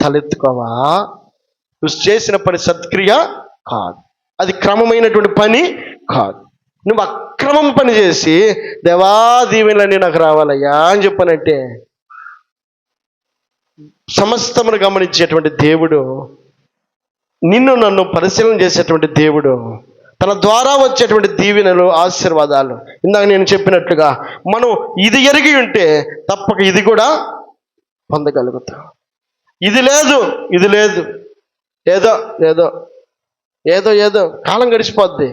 తలెత్తుకోవా? నువ్వు చేసిన పని సత్క్రియ కాదు, అది క్రమమైనటువంటి పని కాదు. నువ్వు అక్రమం పని చేసి దేవా దీవెనలన్నీ నాకు రావాలయ్యా అని చెప్పనంటే సమస్తమును గమనించేటువంటి దేవుడు, నిన్ను నన్ను పరిశీలన చేసేటువంటి దేవుడు, తన ద్వారా వచ్చేటువంటి దీవెనలు, ఆశీర్వాదాలు ఇందాక నేను చెప్పినట్లుగా మనం ఇది ఎరిగి ఉంటే తప్పక ఇది కూడా పొందగలుగుతాం. ఇది లేదు, ఇది లేదు, ఏదో ఏదో ఏదో ఏదో కాలం గడిచిపోద్ది.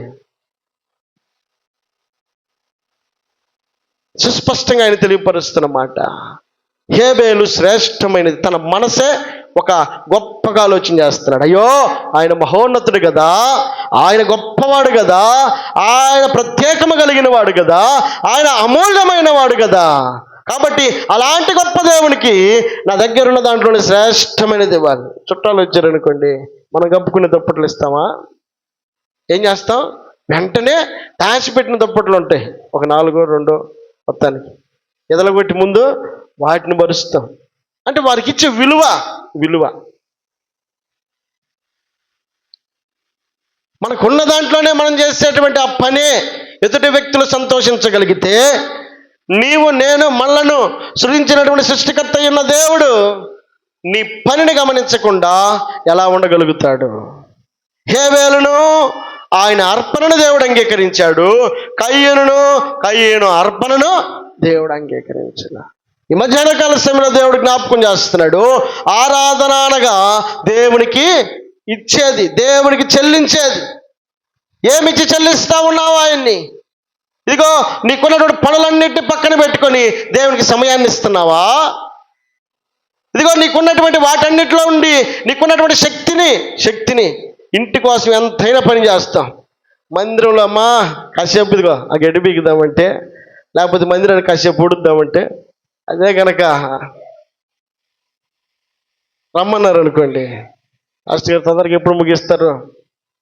సుస్పష్టంగా ఆయన తెలియపరుస్తున్నమాట. హేబేలు శ్రేష్టమైనది. తన మనసే ఒక గొప్పగా ఆలోచన చేస్తున్నాడు. అయ్యో ఆయన మహోన్నతుడు కదా, ఆయన గొప్పవాడు కదా, ఆయన ప్రత్యేకము కలిగిన వాడు కదా, ఆయన అమూల్యమైన వాడు కదా. కాబట్టి అలాంటి గొప్ప దేవునికి నా దగ్గర ఉన్న దాంట్లోనే శ్రేష్టమైనది ఇవ్వాలి. చుట్టాలు వచ్చారనుకోండి, మనం కప్పుకునే దుప్పట్లు ఇస్తామా? ఏం చేస్తాం? వెంటనే దాచిపెట్టిన దుప్పట్లు ఉంటాయి, ఒక 4-2 మొత్తానికి ఎదలగొట్టి ముందు వాటిని భరుస్తాం. అంటే వారికి ఇచ్చే విలువ మనకున్న దాంట్లోనే మనం చేసేటువంటి ఆ పనే ఎదుటి వ్యక్తులు సంతోషించగలిగితే, నీవు నేను మనలను సృజించినటువంటి సృష్టికర్త అయిన దేవుడు నీ పనిని గమనించకుండా ఎలా ఉండగలుగుతాడు? హేబేలును ఆయన అర్పణను దేవుడు అంగీకరించాడు, కయ్యూను అర్పణను దేవుడు అంగీకరించిన. ఈ మధ్యాహ్న కాల సమయంలో దేవుడు జ్ఞాపకం చేస్తున్నాడు, ఆరాధన అనగా దేవునికి ఇచ్చేది, దేవునికి చెల్లించేది. ఏమిచ్చి చెల్లిస్తా ఉన్నావు ఆయన్ని? ఇదిగో నీకున్నటువంటి పనులన్నింటినీ పక్కన పెట్టుకొని దేవునికి సమయాన్ని ఇస్తున్నావా? ఇదిగో నీకున్నటువంటి వాటన్నిటిలో ఉండి నీకున్నటువంటి శక్తిని ఇంటి కోసం ఎంతైనా పని చేస్తాం. మందిరంలో అమ్మా కాసేపు ఇదిగో ఆ గడ్డి బీగుదామంటే, లేకపోతే మందిరాన్ని కాసేపు ఊడుద్దామంటే, అదే కనుక రమ్మన్నారు అనుకోండి, లాస్ట్ గారు తొందరగా ఎప్పుడు ముగిస్తారు,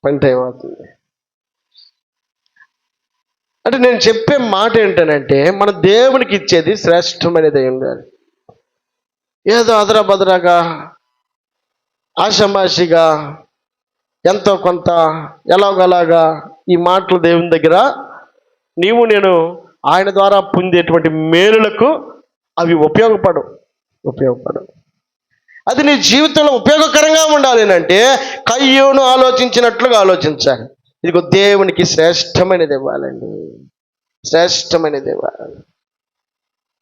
పని టైం అవుతుంది. అంటే నేను చెప్పే మాట ఏంటనంటే, మన దేవునికి ఇచ్చేది శ్రేష్టమైనది అయి ఉండాలి. ఏదో అదరాబదరాగా ఆషామాషిగా ఎంతో కొంత ఎలాగోలాగా ఈ మాటలు దేవుని దగ్గర నీవు నేను ఆయన ద్వారా పొందేటువంటి మేలులకు అవి ఉపయోగపడవు. అది నీ జీవితంలో ఉపయోగకరంగా ఉండాలి అంటే కయ్యూను ఆలోచించినట్లుగా ఆలోచించాలి. ఇదిగో దేవునికి శ్రేష్టమైనది ఇవ్వాలండి, శ్రేష్టమైనది ఇవ్వాలి.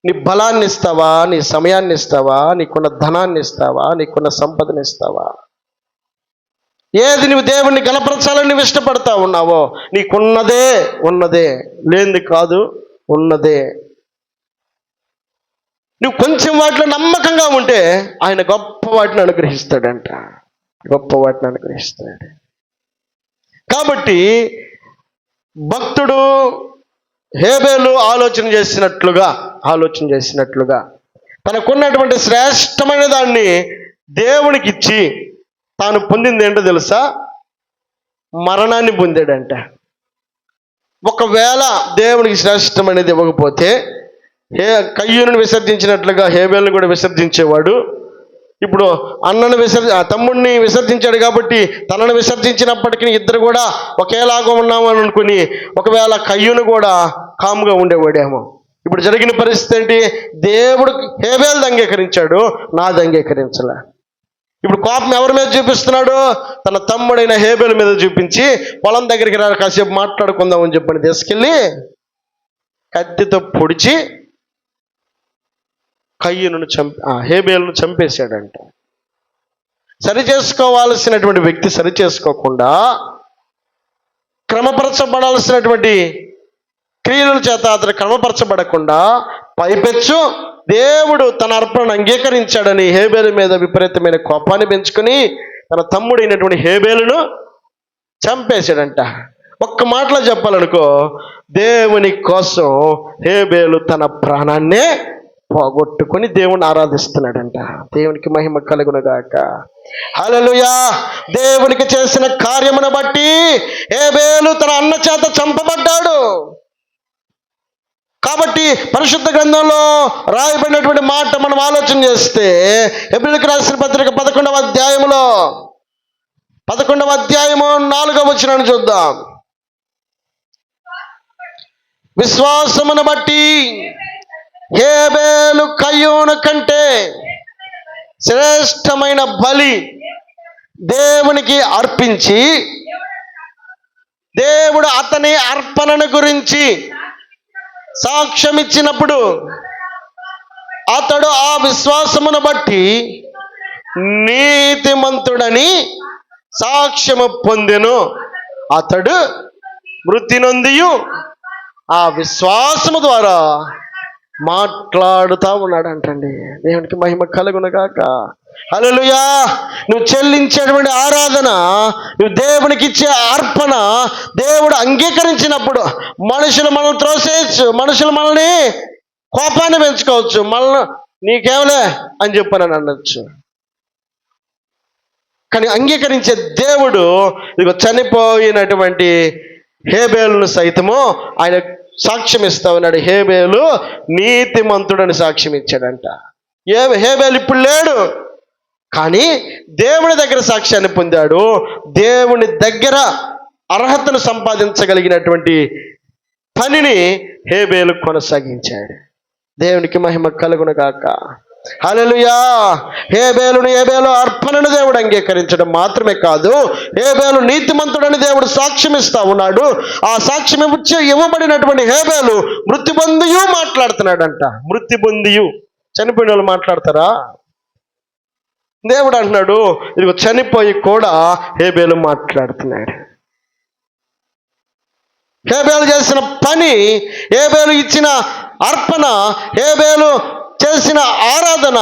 నీ బలాన్ని ఇస్తావా, నీ సమయాన్ని ఇస్తావా, నీకున్న ధనాన్ని ఇస్తావా, నీకున్న సంపదను ఇస్తావా? ఏది నువ్వు దేవుణ్ణి గణపరచాలని నువ్వు ఇష్టపడతా ఉన్నావో, ఉన్నదే లేనిది కాదు, ఉన్నదే. నువ్వు కొంచెం వాటిలో నమ్మకంగా ఉంటే ఆయన గొప్ప వాటిని అనుగ్రహిస్తాడంట, గొప్ప వాటిని అనుగ్రహిస్తాడు. కాబట్టి భక్తుడు హేబేలు ఆలోచన చేసినట్లుగా తనకున్నటువంటి శ్రేష్టమైన దాన్ని దేవునికి ఇచ్చి తాను పొందింది ఏంటో తెలుసా? మరణాన్ని పొందాడంట. ఒకవేళ దేవునికి శ్రేష్టమైనది ఇవ్వకపోతే కయ్యూను విసర్జించినట్లుగా హేబేలును కూడా విసర్జించేవాడు. ఇప్పుడు తమ్ముడిని విసర్జించాడు కాబట్టి తనను విసర్జించినప్పటికీ ఇద్దరు కూడా ఒకేలాగా ఉన్నామని అనుకుని ఒకవేళ కయ్యూను కూడా కాముగా ఉండేవాడేమో. ఇప్పుడు జరిగిన పరిస్థితి ఏంటి? దేవుడు హేబేలును అంగీకరించాడు, నాది అంగీకరించలే. ఇప్పుడు కోపం ఎవరి మీద చూపిస్తున్నాడు? తన తమ్ముడైన హేబేలు మీద చూపించి, పొలం దగ్గరికి రా కాసేపు మాట్లాడుకుందామని చెప్పని తీసుకెళ్ళి కత్తితో పొడిచి హేబేలును చంపేశాడంట. సరిచేసుకోవాల్సినటువంటి వ్యక్తి సరిచేసుకోకుండా, క్రమపరచబడాల్సినటువంటి క్రియల చేత అతను క్రమపరచబడకుండా పైపెచ్చు దేవుడు తన అర్పణను అంగీకరించాడని హేబేలు మీద విపరీతమైన కోపాన్ని పెంచుకొని తన తమ్ముడైనటువంటి హేబేలును చంపేశాడంట. ఒక్క మాటలో చెప్పాలనుకో, దేవుని కోసం హేబేలు తన ప్రాణాన్నే పోగొట్టుకొని దేవుని ఆరాధిస్తున్నాడంట. దేవునికి మహిమ కలుగునుగాక. హల్లెలూయా. దేవునికి చేసిన కార్యమును బట్టి హేబేలు తన అన్న చేత చంపబడ్డాడు. కాబట్టి పరిశుద్ధ గ్రంథంలో రాయబడినటువంటి మాట మనం ఆలోచన చేస్తే హెబ్రీయులకు రాసిన పత్రిక 11వ అధ్యాయములో 11వ అధ్యాయము 4వ వచనాన్ని చూద్దాం. విశ్వాసమును బట్టి హేబేలు కయ్యూను కంటే శ్రేష్టమైన బలి దేవునికి అర్పించి దేవుడు అతని అర్పణను గురించి సాక్ష్యం ఇచ్చినప్పుడు అతడు ఆ విశ్వాసమును బట్టి నీతిమంతుడని సాక్ష్యము పొందెను. అతడు మృతి నొందియు ఆ విశ్వాసము ద్వారా మాట్లాడుతూ ఉన్నాడు అంటండి. దేవునికి మహిమ కలుగునుగాక. హల్లెలూయా. నువ్వు చెల్లించేటువంటి ఆరాధన, నువ్వు దేవునికి ఇచ్చే అర్పణ దేవుడు అంగీకరించినప్పుడు మనుషులు మనల్ని త్రోసేయచ్చు, మనుషులు మనల్ని కోపాన్ని పెంచుకోవచ్చు, మనల్ని నీకేమలే అని చెప్పని అనొచ్చు. కానీ అంగీకరించే దేవుడు ఇదిగో చనిపోయినటువంటి హేబేలును సైతము ఆయన సాక్ష్యం ఇస్తా ఉన్నాడు. హేబేలు నీతిమంతుడని సాక్ష్యం ఇచ్చాడంట. హేబేలు ఇప్పుడు లేడు, కానీ దేవుని దగ్గర సాక్ష్యాన్ని పొందాడు. దేవుని దగ్గర అర్హతను సంపాదించగలిగినటువంటి పనిని హేబేలు కొనసాగించాడు. దేవునికి మహిమ కలుగునుగాక. హల్లెలూయా. హేబేలు అర్పణను దేవుడు అంగీకరించడం మాత్రమే కాదు, హేబేలు నీతిమంతుడని దేవుడు సాక్ష్యం ఇస్తా ఉన్నాడు. ఆ సాక్ష్యం ఇవ్వబడినటువంటి హేబేలు మృతి పొందియు మాట్లాడుతున్నాడంట. మృతి పొందియు, చనిపోయిన వాళ్ళు మాట్లాడతారా? దేవుడు అంటున్నాడు ఇదిగో చనిపోయి కూడా హేబేలు మాట్లాడుతున్నాడు. హేబేలు చేసిన పని, హేబేలు ఇచ్చిన అర్పణ, హేబేలు చేసిన ఆరాధన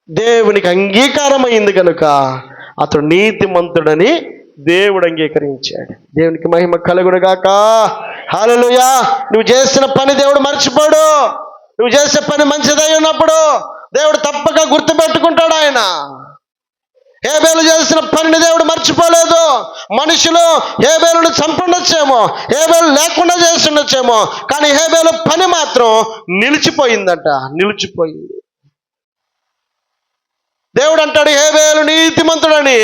దేవునికి అంగీకారమైంది కనుక అతడు నీతిమంతుడని దేవుడు అంగీకరించాడు. దేవునికి మహిమ కలుగునుగాక. హల్లెలూయా. నువ్వు చేసిన పని దేవుడు మర్చిపోడు. నువ్వు చేసే పని మంచిదై ఉన్నప్పుడు దేవుడు తప్పక గుర్తుపెట్టుకుంటాడు. ఆయన హేబేలు చేసిన పనిని దేవుడు మర్చిపోలేదు. మనుషులు హేబేలును చంపుండొచ్చేమో, హేబేలు లేకుండా చేస్తుండొచ్చేమో, కానీ హేబేలు పని మాత్రం నిలిచిపోయిందంట. నిలిచిపోయింది. దేవుడు అంటాడు హేబేలు నీతిమంతుడని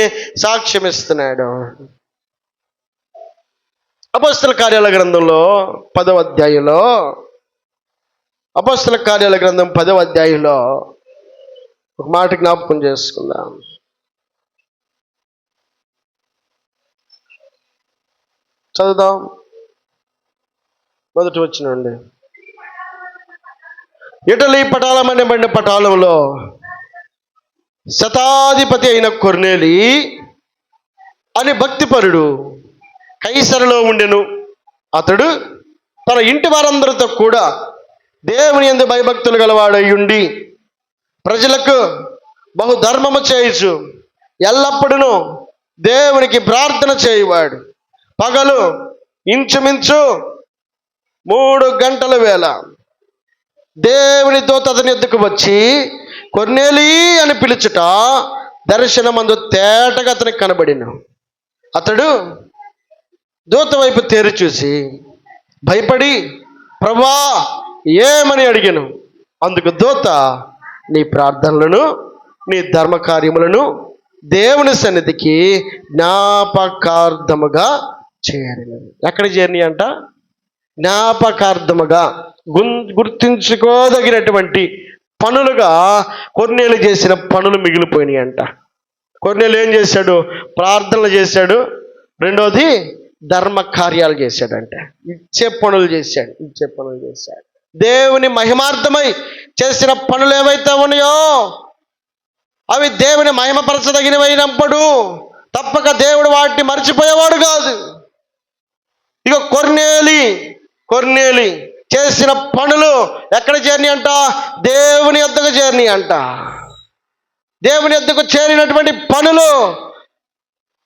సాక్ష్యం ఇస్తున్నాడు. అపోస్తల కార్యాల గ్రంథంలో 10వ అధ్యాయంలో, అపోస్తల కార్యాల గ్రంథం 10వ అధ్యాయంలో ఒక మాట జ్ఞాపకం చేసుకుందాం. చదువుదాం. మొదటి వచనం. ఇటలీ పటాలం అనబడిన పటాలంలో శతాధిపతి అయిన కొర్నేలి అని భక్తిపరుడు కైసరులో ఉండెను. అతడు తన ఇంటి వారందరితో కూడా దేవుని యందు భయభక్తులు గలవాడై ఉండి ప్రజలకు బహుధర్మము చేయుచు ఎల్లప్పుడూ దేవునికి ప్రార్థన చేయువాడు. పగలు ఇంచుమించు 3 గంటల వేళ దేవుని దూత అతని ఎద్దుకు వచ్చి కొర్నేలి అని పిలుచుట దర్శనమందు తేటగా అతనికి కనబడిను. అతడు దూత వైపు తేరి చూసి భయపడి ప్రభువా ఏమని అడిగాను. అందుకు దూత నీ ప్రార్థనలను నీ ధర్మకార్యములను దేవుని సన్నిధికి జ్ఞాపకార్థముగా చేరినది. ఎక్కడ చేరినాయి అంట? జ్ఞాపకార్థముగా, గుర్తించుకోదగినటువంటి పనులుగా కొర్నేలు చేసిన పనులు మిగిలిపోయినాయి అంట. కొర్నేలు ఏం చేశాడు? ప్రార్థనలు చేశాడు. రెండోది ధర్మ కార్యాలు చేశాడంట. ఇచ్చే పనులు చేశాడు. దేవుని మహిమార్థమై చేసిన పనులు ఏవైతే ఉన్నాయో అవి దేవుని మహిమపరచదగినవైనప్పుడు తప్పక దేవుడు వాటిని మర్చిపోయేవాడు కాదు. ఇక కొర్నేలి చేసిన పనులు ఎక్కడ చేరినాయి అంట? దేవుని యొద్దకు చేరినాయి అంట. దేవుని యొద్దకు చేరినటువంటి పనులు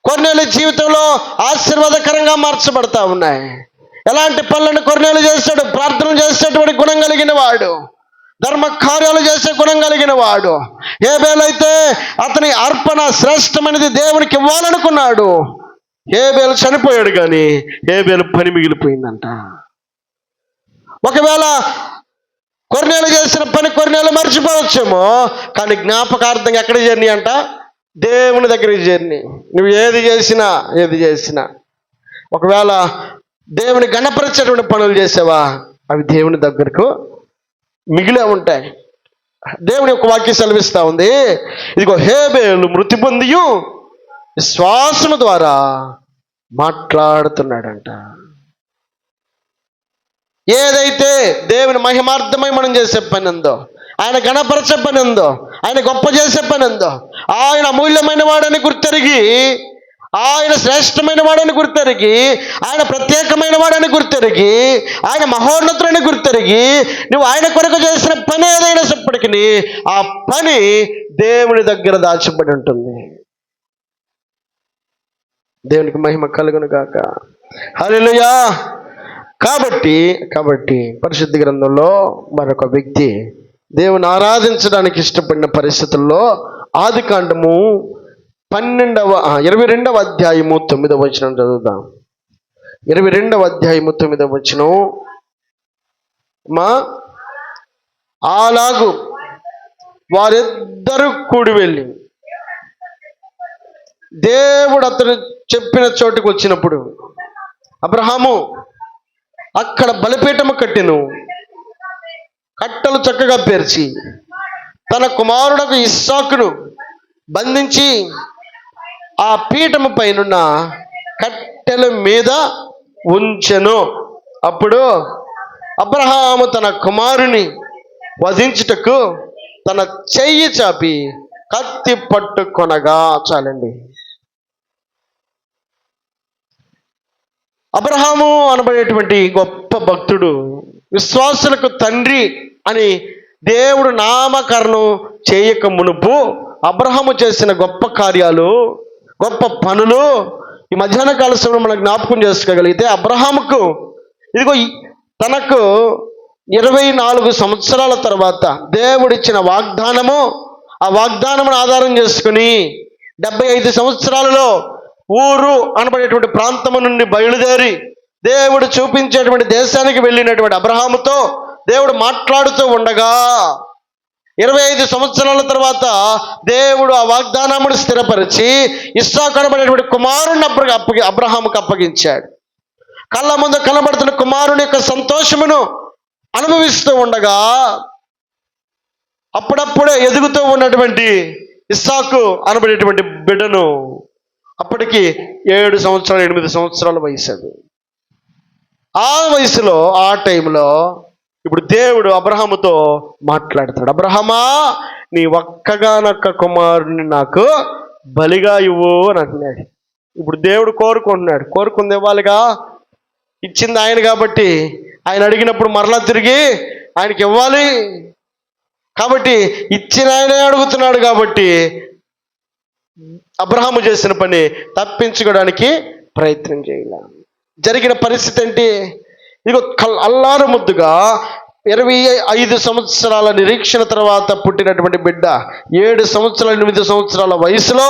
కొర్నేలి జీవితంలో ఆశీర్వాదకరంగా మార్చబడతా ఉన్నాయి. ఎలాంటి పనులను కొర్నేలు చేశాడు? ప్రార్థనలు చేసేటువంటి గుణం కలిగిన వాడు, ధర్మ కార్యాలు చేసే గుణం కలిగిన వాడు. హేబేలు అయితే అతని అర్పణ శ్రేష్టమైనది దేవునికి ఇవ్వాలనుకున్నాడు. హేబేలు చనిపోయాడు, కానీ హేబేలు పని మిగిలిపోయిందంట. ఒకవేళ కొర్నేలు చేసిన పని కొర్నేలు మర్చిపోవచ్చేమో, కానీ జ్ఞాపకార్థంగా ఎక్కడ జర్నీ అంట? దేవుని దగ్గరికి జర్నీ. నువ్వు ఏది చేసినా ఒకవేళ దేవుని గణపరిచేటువంటి పనులు చేసావా, అవి దేవుని దగ్గరకు మిగిలే ఉంటాయి. దేవుని యొక్క వాక్యం సెలవిస్తా ఉంది, ఇదిగో హేబేలు మృతి పొందియు విశ్వాసము ద్వారా మాట్లాడుతున్నాడంట. ఏదైతే దేవుని మహిమార్థమై మనం చేసే పని ఉందో, ఆయన గణపరచే పని ఉందో, ఆయన గొప్ప చేసే పని ఉందో, ఆయన అమూల్యమైన వాడని గుర్తెరిగి, ఆయన శ్రేష్టమైన వాడని గుర్తెరిగి, ఆయన ప్రత్యేకమైన వాడని గుర్తెరిగి, ఆయన మహోన్నతుడని గుర్తెరిగి నువ్వు ఆయన కొరకు చేసిన పని ఏదైనా చెప్పటికి ఆ పని దేవుని దగ్గర దాచబడి ఉంటుంది. దేవునికి మహిమ కలుగును గాక. హల్లెలూయా. కాబట్టి పరిశుద్ధ గ్రంథంలో మరొక వ్యక్తి దేవుని ఆరాధించడానికి ఇష్టపడిన పరిస్థితుల్లో ఆదికాండము 22వ అధ్యాయము 9వ వచనం చదువుదాం. 22వ అధ్యాయము 9వ వచనం. అలాగు వారిద్దరూ కూడి వెళ్ళి దేవుడు అతను చెప్పిన చోటుకు వచ్చినప్పుడు అబ్రహాము అక్కడ బలిపీఠము కట్టెను, కట్టెలు చక్కగా పేర్చి తన కుమారుడకు ఇస్సాకును బంధించి ఆ పీఠము పైనున్న కట్టెల మీద ఉంచెను. అప్పుడు అబ్రహాము తన కుమారుని వధించుటకు తన చెయ్యి చాపి కత్తి పట్టుకొనగా. చాలండి. అబ్రహాము అనబడేటువంటి గొప్ప భక్తుడు, విశ్వాసులకు తండ్రి అని దేవుడు నామకరణం చేయక మునుపు అబ్రహాము చేసిన గొప్ప కార్యాలు, గొప్ప పనులు ఈ మధ్యాహ్న కాల సమయంలో మనం జ్ఞాపకం చేసుకోగలిగితే, అబ్రహాముకు ఇదిగో తనకు 24 సంవత్సరాల తర్వాత దేవుడిచ్చిన వాగ్దానము, ఆ వాగ్దానమును ఆధారం చేసుకుని 75 సంవత్సరాలలో ఊరు అనబడేటువంటి ప్రాంతము నుండి బయలుదేరి దేవుడు చూపించేటువంటి దేశానికి వెళ్ళినటువంటి అబ్రహాముతో దేవుడు మాట్లాడుతూ ఉండగా 25 సంవత్సరాల తర్వాత దేవుడు ఆ వాగ్దానమును స్థిరపరిచి ఇస్సాకు అనబడేటువంటి కుమారుని అబ్రహాముకు అప్పగించాడు. కళ్ళ ముందు కనబడుతున్న కుమారుని యొక్క సంతోషమును అనుభవిస్తూ ఉండగా అప్పుడప్పుడే ఎదుగుతూ ఉన్నటువంటి ఇస్సాకు అనబడేటువంటి బిడ్డను అప్పటికి 7 సంవత్సరాలు 8 సంవత్సరాల వయసు. అది ఆ వయసులో, ఆ టైంలో ఇప్పుడు దేవుడు అబ్రహాముతో మాట్లాడతాడు. అబ్రహమా, నీ ఒక్కగానొక్క కుమారుని నాకు బలిగా ఇవ్వు అని అంటున్నాడు. ఇప్పుడు దేవుడు కోరుకుంది ఇవ్వాలిగా, ఇచ్చింది ఆయన కాబట్టి ఆయన అడిగినప్పుడు మరలా తిరిగి ఆయనకి ఇవ్వాలి. కాబట్టి ఇచ్చిన ఆయనే అడుగుతున్నాడు కాబట్టి అబ్రహాము చేసిన పని తప్పించుకోవడానికి ప్రయత్నం చేయాల. జరిగిన పరిస్థితి ఏంటి? ఇదిగో అల్లారు ముద్దుగా 25 సంవత్సరాల నిరీక్షణ తర్వాత పుట్టినటువంటి బిడ్డ 7 సంవత్సరాల 8 సంవత్సరాల వయసులో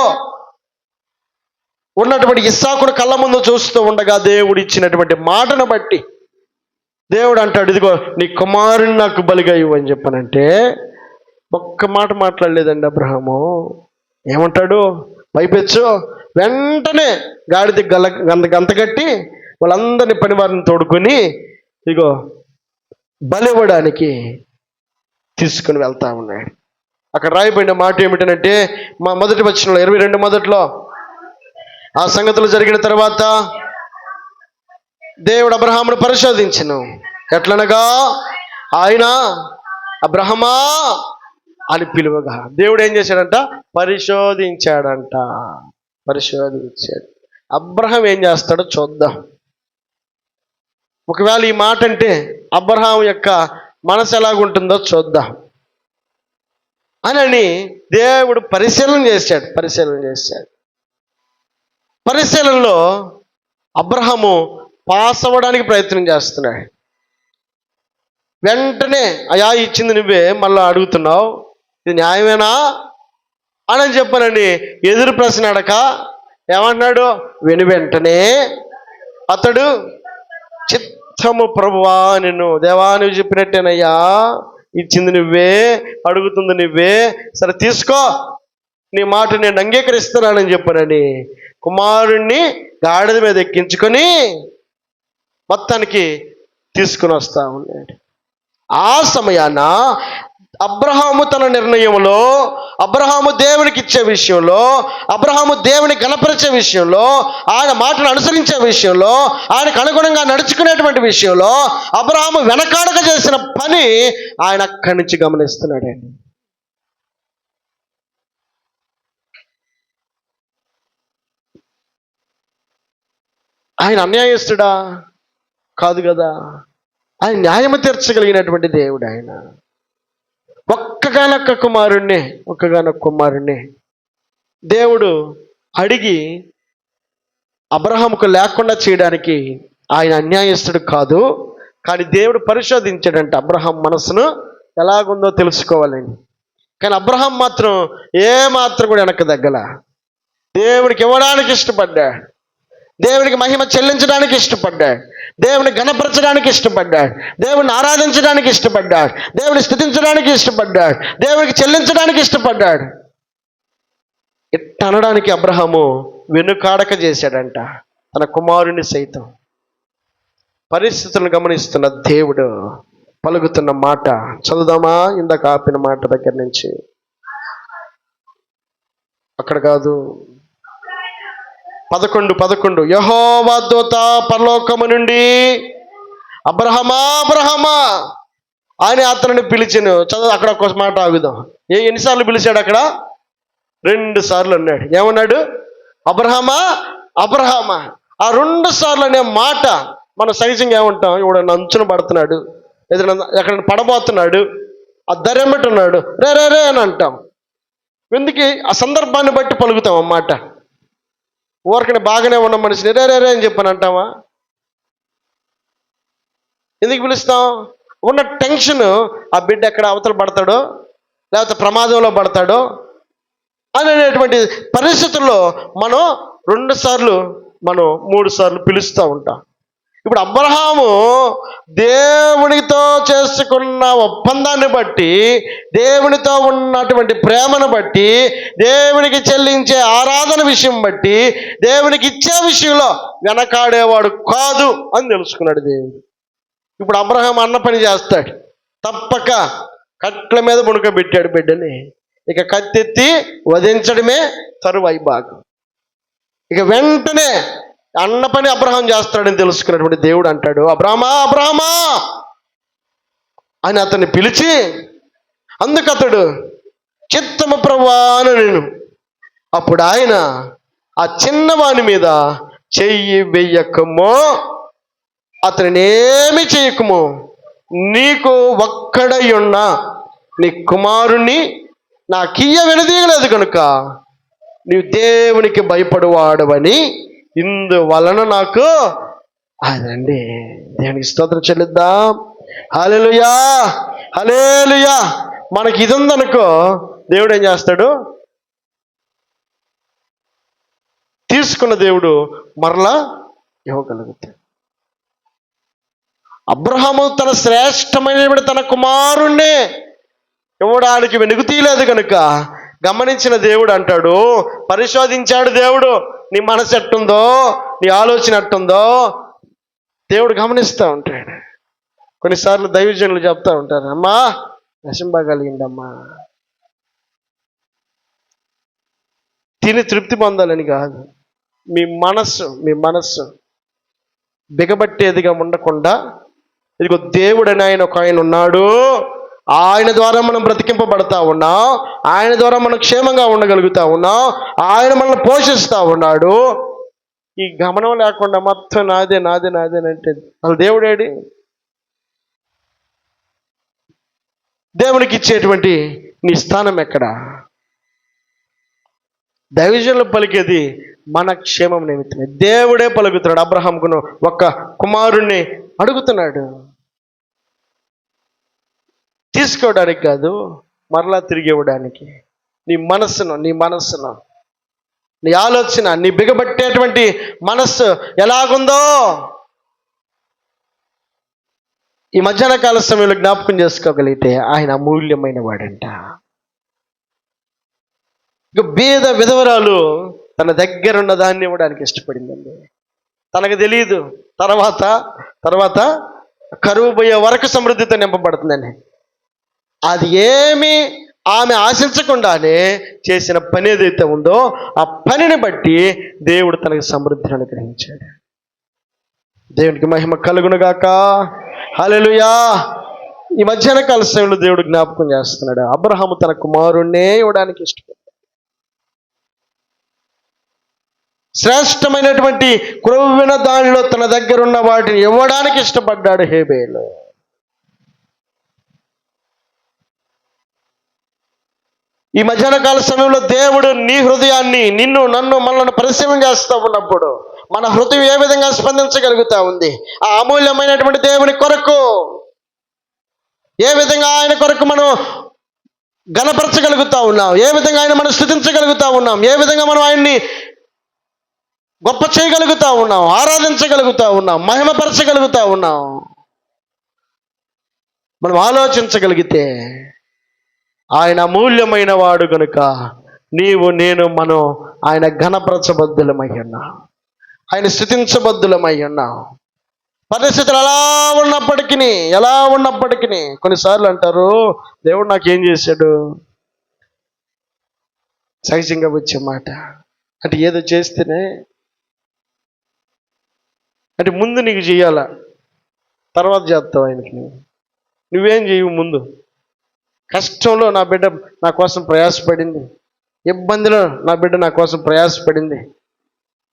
ఉన్నటువంటి ఇస్సాకును కళ్ళ ముందు చూస్తూ ఉండగా దేవుడు ఇచ్చినటువంటి మాటను బట్టి దేవుడు అంటాడు, ఇదిగో నీ కుమారుని నాకు బలిగా ఇవ్వు అని చెప్పనంటే ఒక్క మాట మాట్లాడలేదండి అబ్రహాము. ఏమంటాడు? పైపెచ్చు వెంటనే గాడిద గంత కట్టి వాళ్ళందరినీ పని వారిని తోడుకొని ఇగో బలివ్వడానికి తీసుకుని వెళ్తా ఉన్నాడు. అక్కడ రాయబడిన మాట ఏమిటంటే, మా మొదటి వచనంలో 22 మొదట్లో ఆ సంగతులు జరిగిన తర్వాత దేవుడు అబ్రహామును పరిశోధించెను. ఎట్లనగా ఆయన అబ్రహమా అని పిలువగా దేవుడు ఏం చేశాడంట? పరిశోధించాడంట. పరిశోధించాడు. అబ్రహం ఏం చేస్తాడో చూద్దాం. ఒకవేళ ఈ మాట అంటే అబ్రహాం యొక్క మనసు ఎలాగుంటుందో చూద్దాం అని దేవుడు పరిశీలన చేశాడు. పరిశీలనలో అబ్రహాము పాస్ అవ్వడానికి ప్రయత్నం చేస్తున్నాడు. వెంటనే అయా ఇచ్చింది నువ్వే మళ్ళీ అడుగుతున్నావు, ఇది న్యాయమేనా అని చెప్పానండి. ఎదురు ప్రశ్న అడక ఏమంటున్నాడు? వెంటనే అతడు మొత్తము ప్రభువా నిన్ను దేవా నువ్వు చెప్పినట్టేనయ్యా, ఇచ్చింది నువ్వే, అడుగుతుంది నువ్వే, సరే తీసుకో, నీ మాట నేను అంగీకరిస్తున్నానని చెప్పానని కుమారుణ్ణి గాడిద మీద ఎక్కించుకొని మొత్తానికి తీసుకుని వస్తా ఉన్నాడు. ఆ సమయాన అబ్రహాము తన నిర్ణయంలో, అబ్రహాము దేవునికి ఇచ్చే విషయంలో, అబ్రహాము దేవుని గణపరిచే విషయంలో, ఆయన మాటను అనుసరించే విషయంలో, ఆయనకు అనుగుణంగా నడుచుకునేటువంటి విషయంలో అబ్రహాము వెనకాడక చేసిన పని ఆయన అక్కడి నుంచి గమనిస్తున్నాడండి. ఆయన అన్యాయస్తుడా? కాదు కదా. ఆయన న్యాయము తీర్చగలిగినటువంటి దేవుడు. ఆయన ఒక్కగానొక్క కుమారుణ్ణి దేవుడు అడిగి అబ్రహాముకు లేకుండా చేయడానికి ఆయన అన్యాయస్తుడు కాదు. కానీ దేవుడు పరిశోధించాడంట అబ్రహాం మనసును ఎలాగుందో తెలుసుకోవాలని. కానీ అబ్రహాం మాత్రం మాత్రం కూడా వెనక్కి తగ్గల. దేవుడికి ఇవ్వడానికి ఇష్టపడ్డాడు, దేవునికి మహిమ చెల్లించడానికి ఇష్టపడ్డాడు, దేవుని గణపరచడానికి ఇష్టపడ్డాడు, దేవుని ఆరాధించడానికి ఇష్టపడ్డాడు, దేవుని స్తుతించడానికి ఇష్టపడ్డాడు, దేవునికి చెల్లించడానికి ఇష్టపడ్డాడు. ఇట్ట అనడానికి అబ్రహాము వెనుకాడక చేశాడంట తన కుమారుని సైతం. పరిస్థితులను గమనిస్తున్న దేవుడు పలుకుతున్న మాట చదువుదామా? ఇందాక ఆపిన మాట దగ్గర నుంచి, అక్కడ కాదు, 11 యెహోవా దూత పరలోకము నుండి అబ్రహమా అబ్రహమా అని అతనిని పిలిచెను. చదువు, అక్కడ ఒక మాట ఆగుదాం. ఎన్నిసార్లు పిలిచాడు? అక్కడ 2 సార్లు అన్నాడు. ఏమన్నాడు? అబ్రహమా అబ్రహమా. ఆ 2 సార్లు అనే మాట మనం సహజంగా ఏమంటాం? ఇప్పుడు అంచున పడుతున్నాడు, ఏదైనా ఎక్కడ పడబోతున్నాడు, ఆ దరెమ్మటున్నాడు, రే రే రే అని అంటాం. ఎందుకు? ఆ సందర్భాన్ని బట్టి పలుకుతాం అన్నమాట. ఊరికనే బాగానే ఉన్న మనిషిని రే రే రే అని చెప్పని అంటావా? ఎందుకు పిలుస్తాం? ఉన్న టెన్షన్, ఆ బిడ్డ ఎక్కడ అవతల పడతాడో, లేకపోతే ప్రమాదంలో పడతాడో అనేటువంటి పరిస్థితుల్లో మనం 2 సార్లు, మనం 3 సార్లు పిలుస్తూ ఉంటాం. ఇప్పుడు అబ్రహాము దేవునితో చేసుకున్న ఒప్పందాన్ని బట్టి, దేవునితో ఉన్నటువంటి ప్రేమను బట్టి, దేవునికి చెల్లించే ఆరాధన విషయం బట్టి, దేవునికి ఇచ్చే విషయంలో వెనకాడేవాడు కాదు అని తెలుసుకున్నాడు దేవుడు. ఇప్పుడు అబ్రహాం అన్న పని చేస్తాడు, తప్పక కట్ల మీద మునుకబెట్టాడు బిడ్డని. ఇక కత్తెత్తి వధించడమే తరువాయి భాగం. ఇక వెంటనే అన్న పని అబ్రహాం చేస్తాడని తెలుసుకున్నటువంటి దేవుడు అంటాడు, అబ్రహమా అబ్రహమా అని అతన్ని పిలిచి, అందుకు అతడు చిత్తము ప్రభువా అని నేను. అప్పుడు ఆయన ఆ చిన్నవాని మీద చెయ్యి వెయ్యకమో, అతనిని ఏమి చేయకము, నీకు ఒక్కడై ఉన్న నీ కుమారుణ్ణి నాకియ్య వెనుదీయలేదు కనుక నీవు దేవునికి భయపడువాడవని ఇందువలన నాకు అదండి. దేవునికి స్తోత్రం చెల్లిద్దాం. హల్లెలూయా హల్లెలూయా. మనకి ఇది ఉందనుకో, దేవుడు ఏం చేస్తాడు? తీసుకున్న దేవుడు మరలా ఇవ్వగలుగుతాడు. అబ్రహాము తన శ్రేష్టమైన తన కుమారుణ్ణి ఇవ్వడానికి వెనుక తీయలేదు కనుక గమనించిన దేవుడు అంటాడు, పరిశోధించాడు దేవుడు, నీ మనసు ఎట్టుందో, నీ ఆలోచన ఎట్టుందో దేవుడు గమనిస్తూ ఉంటాడు. కొన్నిసార్లు దైవజనులు చెప్తూ ఉంటారు, అమ్మా విషంబా కలిగిందమ్మా, తిని తృప్తి పొందాలని కాదు, మీ మనస్సు బిగబట్టేదిగా ఉండకుండా, ఇదిగో దేవుడని ఆయన ఉన్నాడు, ఆయన ద్వారా మనం బ్రతికింపబడతా ఉన్నాం, ఆయన ద్వారా మనం క్షేమంగా ఉండగలుగుతా ఉన్నాం, ఆయన మనల్ని పోషిస్తూ ఉన్నాడు. ఈ గమనం లేకుండా మొత్తం నాదే నాదే నాదే అంటే అసలు దేవుడేడి? దేవునికి ఇచ్చేటువంటి నీ స్థానం ఎక్కడ? దైవజనులు పలికేది మన క్షేమం నిమిత్తమే. దేవుడే పలుకుతున్నాడు. అబ్రహామును ఒక్క కుమారుణ్ణి అడుగుతున్నాడు, తీసుకోవడానికి కాదు, మరలా తిరిగి ఇవ్వడానికి. నీ మనస్సును నీ ఆలోచన, నీ బిగబట్టేటువంటి మనస్సు ఎలాగుందో ఈ మధ్యాహ్న కాల సమయంలో జ్ఞాపకం చేసుకోగలిగితే ఆయన అమూల్యమైన వాడంట. ఇక బీద విధవరాలు తన దగ్గర ఉన్న దాన్ని ఇవ్వడానికి ఇష్టపడిందండి. తనకు తెలియదు తర్వాత కరువు పోయే వరకు సమృద్ధితో నింపబడుతుందని. అది ఏమి ఆమె ఆశించకుండానే చేసిన పని ఏదైతే ఉందో ఆ పనిని బట్టి దేవుడు తనకు సమృద్ధిని అనుగ్రహించాడు. దేవునికి మహిమ కలుగునుగాక. హల్లెలూయా. ఈ మధ్యాహ్న కాల సమయంలో దేవుడు జ్ఞాపకం చేస్తున్నాడు. అబ్రహాము తన కుమారుణ్ణే ఇవ్వడానికి ఇష్టపడ్డాడు. శ్రేష్టమైనటువంటి క్రొవ్విన దానిలో తన దగ్గర ఉన్న వాటిని ఇవ్వడానికి ఇష్టపడ్డాడు హేబేలు. ఈ మధ్యాహ్న కాల సమయంలో దేవుడు నీ హృదయాన్ని, నిన్ను, నన్ను, మనల్ని పరిశీలన చేస్తూ ఉన్నప్పుడు మన హృదయం ఏ విధంగా స్పందించగలుగుతా ఉంది? ఆ అమూల్యమైనటువంటి దేవుని కొరకు ఏ విధంగా ఆయన కొరకు మనం ఘనపరచగలుగుతా ఉన్నాం? ఏ విధంగా ఆయన మనం స్తుతించగలుగుతా ఉన్నాం? ఏ విధంగా మనం ఆయన్ని గొప్ప చేయగలుగుతా ఉన్నాం, ఆరాధించగలుగుతా ఉన్నాం, మహిమపరచగలుగుతా ఉన్నాం? మనం ఆలోచించగలిగితే ఆయన అమూల్యమైన వాడు కనుక నీవు, నేను, మనం ఆయన ఘనపరచబద్దులమై ఉన్నాం, ఆయన స్తుతించబద్దులమై ఉన్నాం. పరిస్థితులు ఎలా ఉన్నప్పటికీ కొన్నిసార్లు అంటారు, దేవుడు నాకేం చేశాడు? సహజంగా వచ్చే మాట. అంటే ఏదో చేస్తేనే, అంటే ముందు నీకు చేయాలా, తర్వాత చేస్తావు ఆయనకి. నువ్వేం చేయవు ముందు. కష్టంలో నా బిడ్డ నా కోసం ప్రయాసపడింది, ఇబ్బందిలో నా బిడ్డ నా కోసం ప్రయాసపడింది,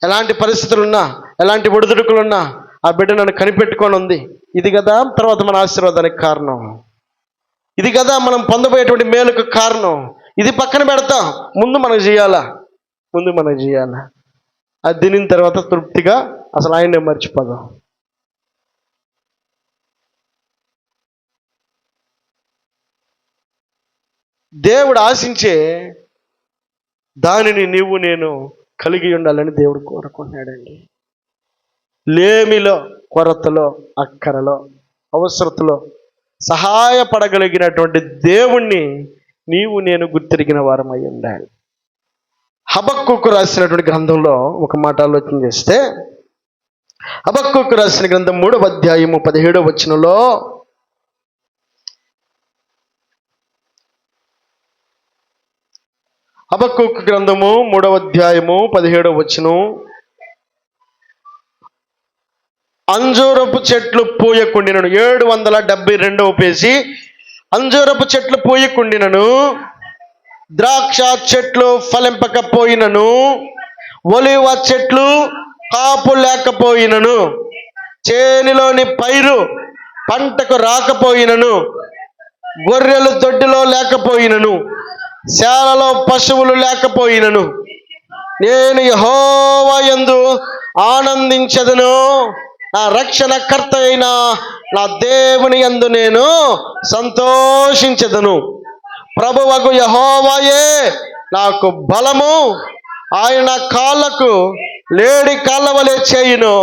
ఎలాంటి పరిస్థితులున్నా, ఎలాంటి ఒడిదుడుకులున్నా ఆ బిడ్డ నన్ను కనిపెట్టుకొని ఉంది. ఇది కదా తర్వాత మన ఆశీర్వాదానికి కారణం. ఇది కదా మనం పొందబోయేటువంటి మేలుకు కారణం. ఇది పక్కన పెడతాం, ముందు మనకు చేయాలా. అది తినిన తర్వాత తృప్తిగా అసలు ఆయన్నే మర్చిపోదాం. దేవుడు ఆశించే దానిని నీవు, నేను కలిగి ఉండాలని దేవుడు కోరుకుంటున్నాడండి. లేమిలో, కొరతలో, అక్కరలో, అవసరతలో సహాయపడగలిగినటువంటి దేవుణ్ణి నీవు, నేను గుర్తిరిగిన వారమై ఉండాలి. హబక్కూకు రాసినటువంటి గ్రంథంలో ఒక మాట ఆలోచన చేస్తే, హబక్కూకు రాసిన గ్రంథం 3వ అధ్యాయము 17వ వచనంలో, హబక్కూకు గ్రంథము 3వ అధ్యాయము 17వ వచనం, అంజూరపు చెట్లు పూయకుండినను, 772వ పేజీ. అంజూరపు చెట్లు పూయకుండినను, ద్రాక్ష చెట్లు ఫలింపకపోయినను, ఒలివ చెట్లు కాపు లేకపోయినను, చేనిలోని పైరు పంటకు రాకపోయినను, గొర్రెలు దొడ్డిలో లేకపోయినను, శాలలో పశువులు లేకపోయినను, నేను యెహోవా యందు ఆనందించెదను, నా రక్షణకర్త అయిన నా దేవుని యందు నేను సంతోషించెదను. ప్రభువగు యెహోవాయే నాకు బలము, ఆయన కాళ్ళకు లేడి కాళ్ళ వలె చేయును,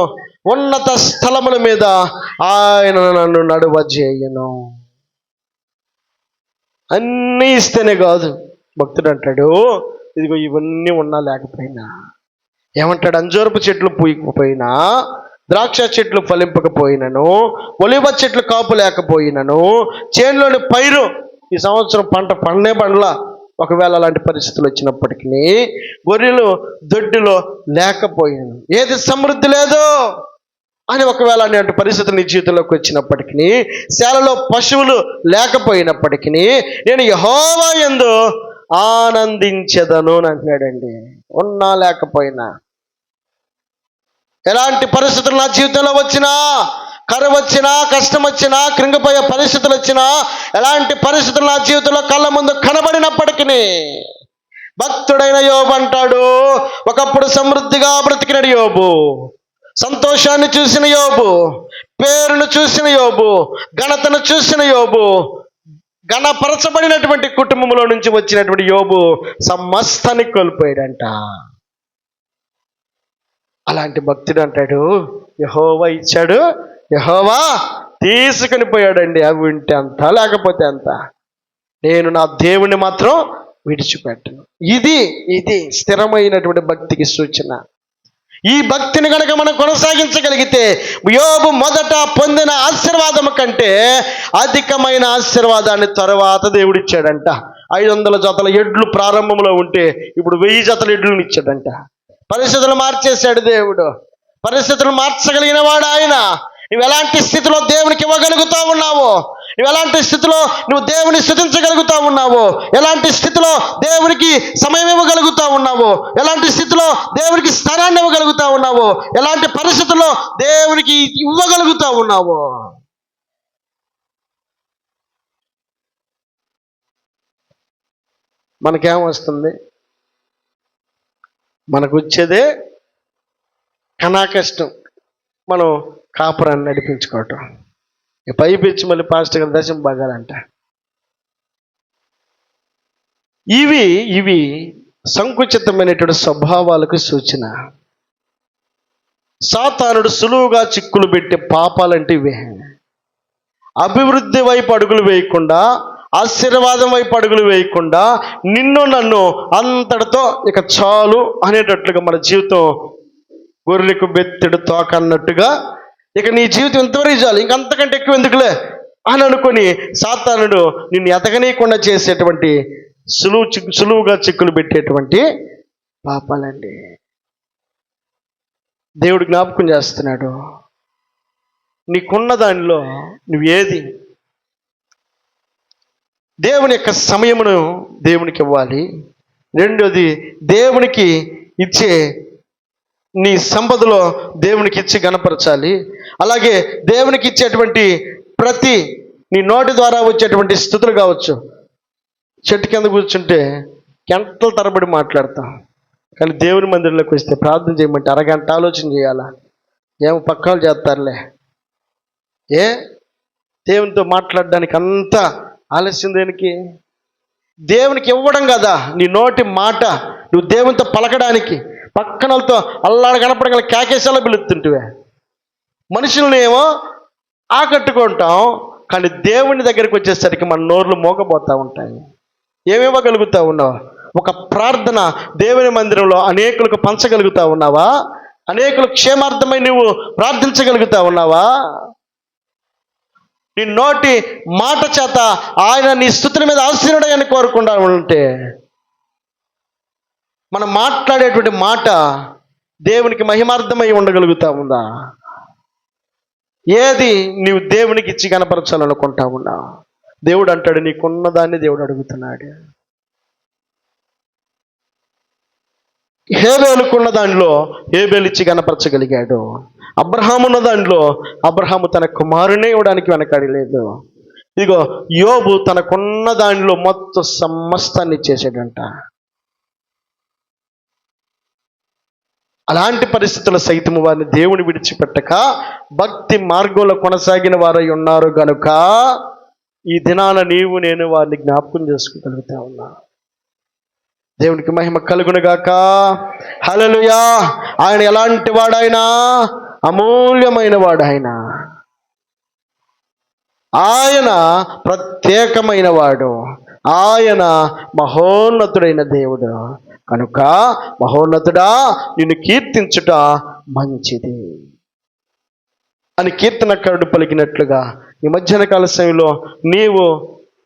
ఉన్నత స్థలముల మీద ఆయన నన్ను నడువజేయును. అన్నీ ఇస్తేనే కాదు, భక్తుడు అంటాడు, ఇదిగో ఇవన్నీ ఉన్నా లేకపోయినా ఏమంటాడు? అంజూరపు చెట్లు పూయకపోయినా, ద్రాక్ష చెట్లు ఫలింపకపోయినను, ఒలివ చెట్లు కాపు లేకపోయినను, చేనులోని పైరు ఈ సంవత్సరం పంట పండలా, ఒకవేళ అలాంటి పరిస్థితులు వచ్చినప్పటికీ, గొర్రెలు దొడ్డిలో లేకపోయినను, ఏది సమృద్ధి లేదు అని ఒకవేళ అలాంటి పరిస్థితులు నీ జీవితంలోకి వచ్చినప్పటికీ, శాలలో పశువులు లేకపోయినప్పటికీ నేను యెహోవా యందు ఆనందించెదను అని అంటున్నాడండి. ఉన్నా లేకపోయినా, ఎలాంటి పరిస్థితులు నా జీవితంలో వచ్చినా, కరువు వచ్చినా, కష్టం వచ్చినా, కృంగిపోయే పరిస్థితులు వచ్చినా, ఎలాంటి పరిస్థితులు నా జీవితంలో కళ్ళ ముందు కనబడినప్పటికీ, భక్తుడైన యోబు అంటాడు, ఒకప్పుడు సమృద్ధిగా బ్రతికిన యోబు, సంతోషాన్ని చూసిన యోబు, పేరును చూసిన యోబు, ఘనతను చూసిన యోబు, ఘనపరచబడినటువంటి కుటుంబంలో నుంచి వచ్చినటువంటి యోబు సమస్తాన్ని కోల్పోయాడంట. అలాంటి భక్తుడు అంటాడు, యెహోవా ఇచ్చాడు, యెహోవా తీసుకుని పోయాడండి. అవి ఉంటే అంత, లేకపోతే అంత. నేను నా దేవుణ్ణి మాత్రం విడిచిపెట్టను. ఇది స్థిరమైనటువంటి భక్తికి సూచన. ఈ భక్తిని కనుక మనం కొనసాగించగలిగితే యోబు మొదట పొందిన ఆశీర్వాదం కంటే అధికమైన ఆశీర్వాదాన్ని తర్వాత దేవుడిచ్చాడంట. 500 జతల ఎడ్లు ప్రారంభంలో ఉంటే ఇప్పుడు 1000 జతల ఎడ్లను ఇచ్చాడంట. పరిస్థితులు మార్చేశాడు దేవుడు. పరిస్థితులు మార్చగలిగిన వాడు ఆయన. నువ్వు ఎలాంటి స్థితిలో దేవునికి ఇవ్వగలుగుతా ఉన్నావో, నువ్వు ఎలాంటి స్థితిలో నువ్వు దేవుని స్తుతించగలుగుతా ఉన్నావో, ఎలాంటి స్థితిలో దేవునికి సమయం ఇవ్వగలుగుతా ఉన్నావో, ఎలాంటి స్థితిలో దేవునికి స్థానాన్ని ఇవ్వగలుగుతా ఉన్నావో, ఎలాంటి పరిస్థితుల్లో దేవునికి ఇవ్వగలుగుతా ఉన్నావో. మనకేమొస్తుంది? మనకు వచ్చేదే కనా కష్టం. మనం కాపురాన్ని నడిపించుకోవటం, పైపిచ్చి మళ్ళీ పాస్టర్ గారు దశం భాగాలంట. ఇవి సంకుచితమైనటువంటి స్వభావాలకు సూచన. సాతానుడు సులువుగా చిక్కులు పెట్టే పాపాలంటే ఇవే. అభివృద్ధి వైపు అడుగులు వేయకుండా, ఆశీర్వాదం వైపు అడుగులు వేయకుండా, నిన్ను నన్ను అంతటితో ఇక చాలు అనేటట్లుగా మన జీవితం గొర్రెలకు బెత్తెడు తోక అన్నట్టుగా, ఇక నీ జీవితం ఇంతవరకు చాలు, ఇంకంతకంటే ఎక్కువ ఎందుకులే అని అనుకొని సాతానుడు నిన్ను ఎతకనీయకుండా చేసేటువంటి సులువుగా చిక్కులు పెట్టేటువంటి పాపాలండి. దేవుడు జ్ఞాపకం చేస్తున్నాడు, నీకున్న దానిలో నువ్వేది దేవుని యొక్క సమయమును దేవునికి ఇవ్వాలి. రెండోది, దేవునికి ఇచ్చే నీ సంపదలో దేవునికి ఇచ్చి గణపరచాలి. అలాగే దేవునికి ఇచ్చేటువంటి ప్రతి నీ నోటి ద్వారా వచ్చేటువంటి స్థుతులు కావచ్చు. చెట్టు కింద కూర్చుంటే గంటల తరబడి మాట్లాడతాం, కానీ దేవుని మందిరంలోకి వస్తే ప్రార్థన చేయమంటే అరగంట ఆలోచన చేయాలా? ఏమో పక్కలు చేస్తారులే. దేవునితో మాట్లాడడానికి అంత ఆలస్యం దేనికి? దేవునికి ఇవ్వడం కదా నీ నోటి మాట. నువ్వు దేవునితో పలకడానికి పక్కనలతో అల్లాడ కనపడగల కేకేశాలో పిలుస్తుంటివే. మనుషులను ఏమో ఆకట్టుకుంటాం, కానీ దేవుని దగ్గరికి వచ్చేసరికి మన నోర్లు మోగపోతూ ఉంటాయి. ఏమివ్వగలుగుతా ఉన్నావు? ఒక ప్రార్థన దేవుని మందిరంలో అనేకులకు పంచగలుగుతా ఉన్నావా? అనేకులకు క్షేమార్థమై నువ్వు ప్రార్థించగలుగుతా ఉన్నావా? నీ నోటి మాట చేత ఆయన నీ స్తుతుల మీద ఆశీర్వాదాన్ని కోరకుండా ఉంటే, మనం మాట్లాడేటువంటి మాట దేవునికి మహిమార్థమై ఉండగలుగుతా ఉందా? ఏది నీవు దేవునికి ఇచ్చి కనపరచాలనుకుంటా ఉన్నా? దేవుడు అంటాడు, నీకున్నదాన్ని దేవుడు అడుగుతున్నాడు. హేబేలుకున్న దానిలో హేబేలు ఇచ్చి కనపరచగలిగాడు. అబ్రహాము ఉన్న దానిలో అబ్రహాము తన కుమారునే ఇవ్వడానికి వెనకాడలేదు. ఇదిగో యోబు తనకున్న దానిలో మొత్తం సమస్తాన్ని ఇచ్చేసాడంట. అలాంటి పరిస్థితుల సైతము వారిని దేవుని విడిచిపెట్టక భక్తి మార్గంలో కొనసాగిన వారై ఉన్నారు గనుక ఈ దినాన నీవు నేను వారిని జ్ఞాపకం చేసుకోగలుగుతా ఉన్నా. దేవునికి మహిమ కలుగునుగాక. హల్లెలూయా. ఆయన ఎలాంటి వాడాయన? అమూల్యమైన వాడాయన. ఆయన ప్రత్యేకమైన వాడు. ఆయన మహోన్నతుడైన దేవుడు కనుక మహోన్నతుడా నిన్ను కీర్తించుట మంచిది అని కీర్తనకారుడు పలికినట్లుగా ఈ మధ్యాహ్న కాల సమయంలో నీవు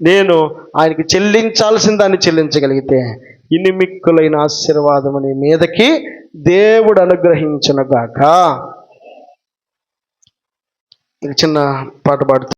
నేను ఆయనకి చెల్లించాల్సిన దాన్ని చెల్లించగలిగితే ఇనిమిక్కులైన ఆశీర్వాదం నీ మీదకి దేవుడు అనుగ్రహించునుగాక. చిన్న పాట పాడుతూ